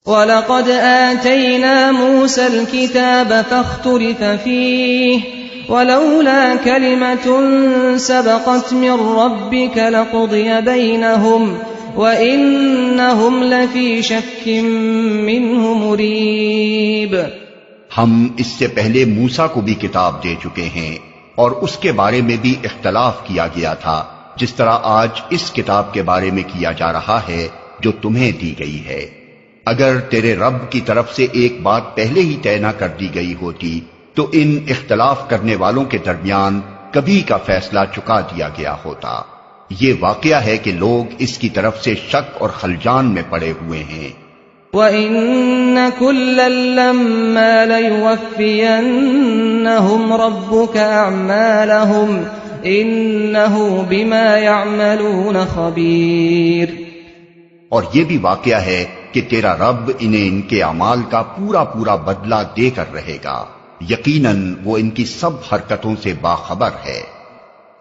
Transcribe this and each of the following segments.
وَلَقَدْ آتَيْنَا مُوسَى الْكِتَابَ فَاخْتُلِفَ فِيهِ وَلَوْلَا كَلِمَةٌ سَبَقَتْ مِنْ رَبِّكَ لَقُضِيَ بَيْنَهُمْ وَإِنَّهُمْ لَفِي شَكٍّ مِّنْهُ مُرِيبٍ۔ ہم اس سے پہلے موسیٰ کو بھی کتاب دے چکے ہیں اور اس کے بارے میں بھی اختلاف کیا گیا تھا، جس طرح آج اس کتاب کے بارے میں کیا جا رہا ہے جو تمہیں دی گئی ہے۔ اگر تیرے رب کی طرف سے ایک بات پہلے ہی طے نہ کر دی گئی ہوتی تو ان اختلاف کرنے والوں کے درمیان کبھی کا فیصلہ چکا دیا گیا ہوتا۔ یہ واقعہ ہے کہ لوگ اس کی طرف سے شک اور خلجان میں پڑے ہوئے ہیں۔ وَإِنَّ كُلًّا لَّمَّا لَيُوَفِّيَنَّهُمْ رَبُّكَ أَعْمَالَهُمْ إِنَّهُ بِمَا يَعْمَلُونَ خَبِيرٌ۔ اور یہ بھی واقعہ ہے کہ تیرا رب انہیں ان کے اعمال کا پورا پورا بدلہ دے کر رہے گا، یقیناً وہ ان کی سب حرکتوں سے باخبر ہے۔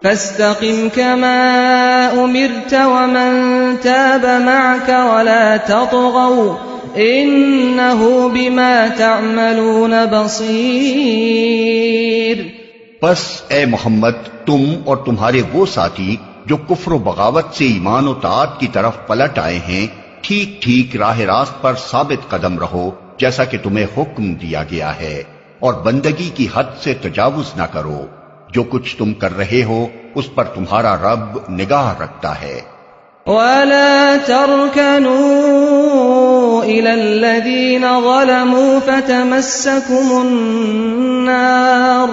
فَاسْتَقِمْ كَمَا أُمِرْتَ وَمَنْ تَابَ مَعَكَ وَلَا تَطْغَوْا إِنَّهُ بِمَا تَعْمَلُونَ بَصِيرٌ۔ پس اے محمد، تم اور تمہارے وہ ساتھی جو کفر و بغاوت سے ایمان و طاعت کی طرف پلٹ آئے ہیں، ٹھیک ٹھیک راہ راست پر ثابت قدم رہو جیسا کہ تمہیں حکم دیا گیا ہے، اور بندگی کی حد سے تجاوز نہ کرو۔ جو کچھ تم کر رہے ہو اس پر تمہارا رب نگاہ رکھتا ہے۔ وَلَا تَرْكَنُوا إِلَى الَّذِينَ ظَلَمُوا فَتَمَسَّكُمُ النَّارُ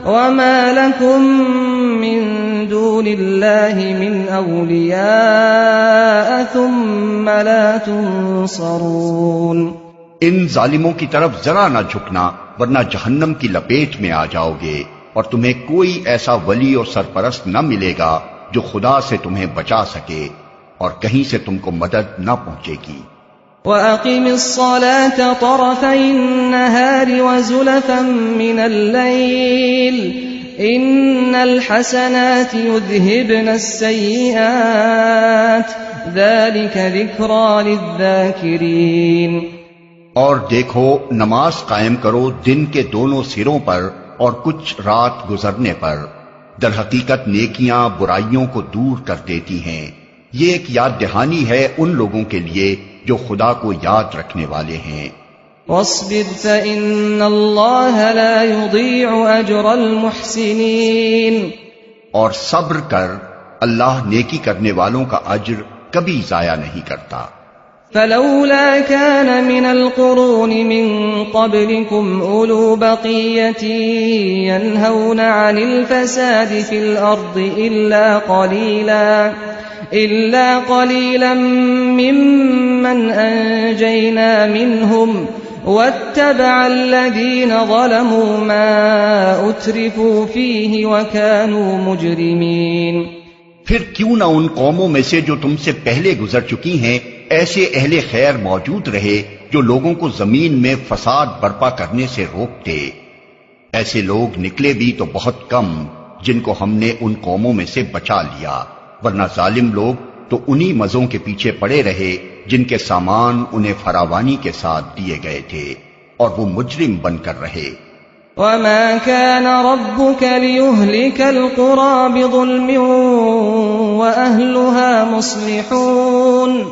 وَمَا لَكُم مِّن دُونِ اللَّهِ مِنْ أَوْلِيَاءَ ثُمَّ لَا تُنصَرُونَ۔ ان ظالموں کی طرف ذرا نہ جھکنا ورنہ جہنم کی لپیٹ میں آ جاؤ گے، اور تمہیں کوئی ایسا ولی اور سرپرست نہ ملے گا جو خدا سے تمہیں بچا سکے، اور کہیں سے تم کو مدد نہ پہنچے گی۔ وَأَقِمِ الصَّلَاةَ طَرَفَيِ النَّهَارِ وَزُلَفًا مِّنَ اللَّيْلِ إِنَّ الْحَسَنَاتِ يُذْهِبْنَ السَّيِّئَاتِ ذَلِكَ ذِكْرَى لِلذَّاكِرِينَ۔ اور دیکھو، نماز قائم کرو دن کے دونوں سروں پر اور کچھ رات گزرنے پر، در حقیقت نیکیاں برائیوں کو دور کر دیتی ہیں۔ یہ ایک یاد دہانی ہے ان لوگوں کے لیے جو خدا کو یاد رکھنے والے ہیں۔ وَاصْبِرْ فَإِنَّ اللَّهَ لَا يُضِيعُ أَجْرَ الْمُحْسِنِينَ۔ اور صبر کر، اللہ نیکی کرنے والوں کا اجر کبھی ضائع نہیں کرتا۔ فَلَوْلَا كَانَ مِنَ الْقُرُونِ مِنْ قَبْلِكُمْ أُولُو بَقِيَّةٍ يَنْهَوْنَ عَنِ الْفَسَادِ فِي الْأَرْضِ إِلَّا قَلِيلًا مِّمَّنْ أَنْجَيْنَا مِنْهُمْ وَاتَّبَعَ الَّذِينَ ظَلَمُوا مَا أُتْرِفُوا فِيهِ وَكَانُوا مُجْرِمِينَ۔ پھر کیوں نہ ان قوموں میں سے جو تم سے پہلے گزر چکی ہیں ایسے اہل خیر موجود رہے جو لوگوں کو زمین میں فساد برپا کرنے سے روکتے۔ ایسے لوگ نکلے بھی تو بہت کم جن کو ہم نے ان قوموں میں سے بچا لیا، ورنہ ظالم لوگ تو انہی مزوں کے پیچھے پڑے رہے جن کے سامان انہیں فراوانی کے ساتھ دیے گئے تھے، اور وہ مجرم بن کر رہے۔ وَمَا كَانَ رَبُّكَ لِيُهْلِكَ الْقُرَى بِظُلْمٍ وَأَهْلُهَا مُصْلِحُونَ۔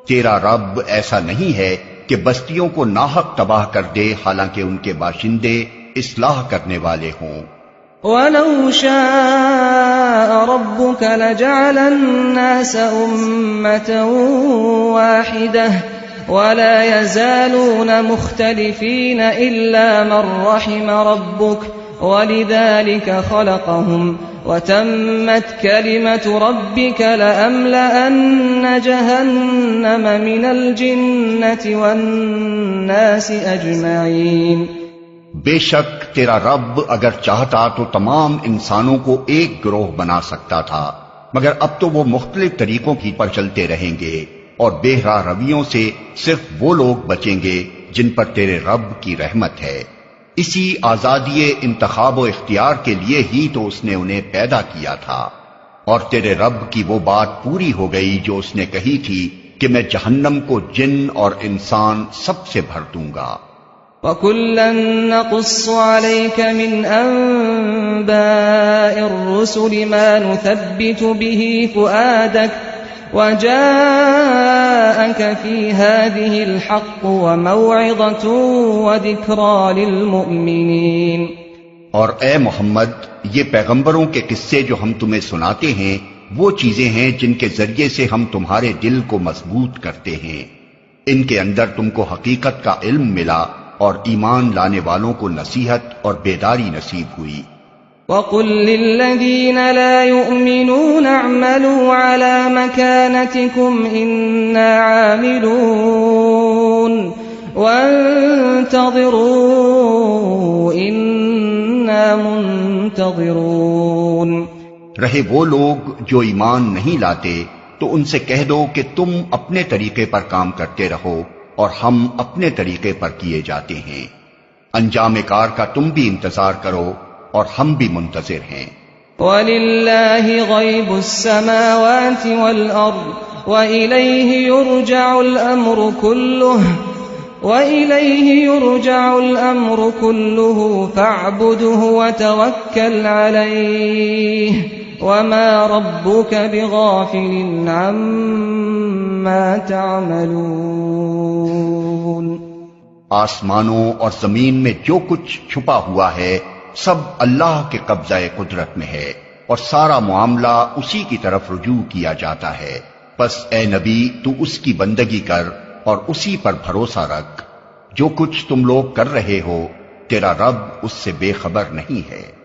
تیرا رب ایسا نہیں ہے کہ بستیوں کو ناحق تباہ کر دے حالانکہ ان کے باشندے اصلاح کرنے والے ہوں۔ وَلَوْ شَاءَ رَبُّكَ لَجَعَلَ النَّاسَ أُمَّةً وَاحِدَةً وَلَا يَزَالُونَ مُخْتَلِفِينَ إِلَّا مَنْ رَحِمَ رَبُّكَ وَلِذَلِكَ خَلَقَهُمْ وَتَمَّتْ كَلِمَةُ رَبِّكَ لَأَمْلَأَنَّ جَهَنَّمَ مِنَ الْجِنَّةِ وَالنَّاسِ أَجْمَعِينَ۔ بے شک تیرا رب اگر چاہتا تو تمام انسانوں کو ایک گروہ بنا سکتا تھا، مگر اب تو وہ مختلف طریقوں کی پر چلتے رہیں گے، اور بے راہ رویوں سے صرف وہ لوگ بچیں گے جن پر تیرے رب کی رحمت ہے۔ اسی آزادی انتخاب و اختیار کے لیے ہی تو اس نے انہیں پیدا کیا تھا، اور تیرے رب کی وہ بات پوری ہو گئی جو اس نے کہی تھی کہ میں جہنم کو جن اور انسان سب سے بھر دوں گا۔ وَكُلًّا نَّقُصُّ عَلَيْكَ مِنْ أَنبَاءِ الرُّسُلِ مَا نُثَبِّتُ بِهِ فُؤَادَكَ وَجَاءَكَ فِي هَٰذِهِ الْحَقُّ وَمَوْعِظَةٌ وَذِكْرَىٰ لِلْمُؤْمِنِينَ۔ اور اے محمد، یہ پیغمبروں کے قصے جو ہم تمہیں سناتے ہیں وہ چیزیں ہیں جن کے ذریعے سے ہم تمہارے دل کو مضبوط کرتے ہیں۔ ان کے اندر تم کو حقیقت کا علم ملا اور ایمان لانے والوں کو نصیحت اور بیداری نصیب ہوئی۔ وَقُل لِّلَّذِينَ لَا يُؤْمِنُونَ اعْمَلُوا عَلَىٰ مَكَانَتِكُمْ إِنَّا عَامِلُونَ وَانتَظِرُوا إِنَّا مُنتَظِرُونَ۔ رہے وہ لوگ جو ایمان نہیں لاتے تو ان سے کہہ دو کہ تم اپنے طریقے پر کام کرتے رہو اور ہم اپنے طریقے پر کیے جاتے ہیں۔ انجام کار کا تم بھی انتظار کرو اور ہم بھی منتظر ہیں۔ وَلِلَّهِ غَيْبُ السَّمَاوَاتِ وَالْأَرْضِ وَإِلَيْهِ يُرْجَعُ الْأَمْرُ كُلُّهُ فَاعْبُدْهُ وَتَوَكَّلْ عَلَيْهِ وَمَا رَبُّكَ بِغَافِلٍ عَمَّا تَعْمَلُونَ۔ آسمانوں اور زمین میں جو کچھ چھپا ہوا ہے سب اللہ کے قبضہ قدرت میں ہے اور سارا معاملہ اسی کی طرف رجوع کیا جاتا ہے۔ پس اے نبی تو اس کی بندگی کر اور اسی پر بھروسہ رکھ۔ جو کچھ تم لوگ کر رہے ہو تیرا رب اس سے بے خبر نہیں ہے۔